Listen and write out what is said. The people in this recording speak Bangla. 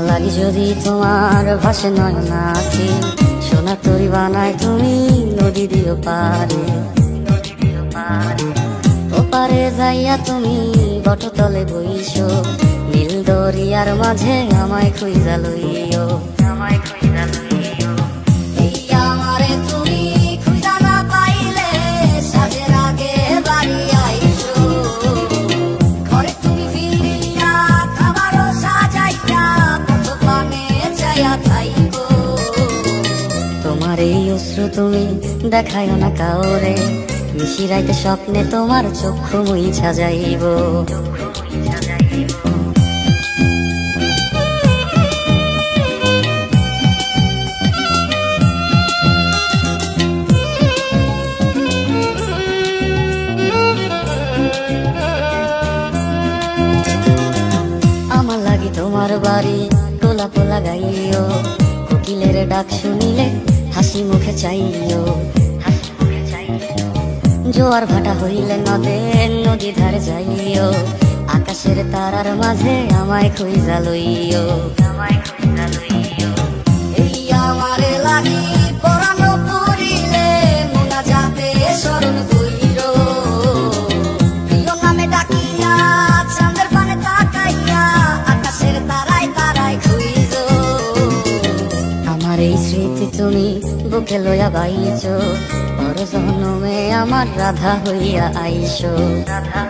লাগি যদি তোমার ভাসে নয়ন আঁখি, সোনা তরি বানায় তুমি নদী দিও পারে। ওপারে যাইয়া তুমি বটতলে বইছো, নীল দরিয়ার মাঝে আমায় খুঁজা লইও, আমায় খুঁজা লইও। এই আমারে তুমি খুঁজা না পাইলে সাজের আগে বাড়ি আইছো, ঘরে তুমি ফিরিয়া খাবারও সাজাইয়া কত পানে চাইয়া থাইকো। তোমার এই অশ্রু তুমি দেখায়ও না কাউরে, নিশিরাইতে স্বপ্নে তোমার চক্ষু মুইছা যাইব। আমার লাগি তোমার বাড়ি গোলাপ লাগাইও, কোকিলের ডাক শুনিলে হাসি মুখে চাইও। জোয়ার ভাটা হইলে নদী ধারে যাইও, আকাশের তারার মাঝে আমায় খুঁজা লইও, আমায় খুঁজা লইও। এই আমারে লাগি পরানো পড়িলে মোনা যাতে স্মরণ কইরো, প্রিয় নামে ডাকিয়া চাঁদের পানে তাকাইয়া আকাশের তারায় তারায় খুঁজো। আমার এই স্মৃতি তুমি বুকে লইয়া বাইছো, পর জন্মে আমার রাধা হইয়া আইসো, রাধা।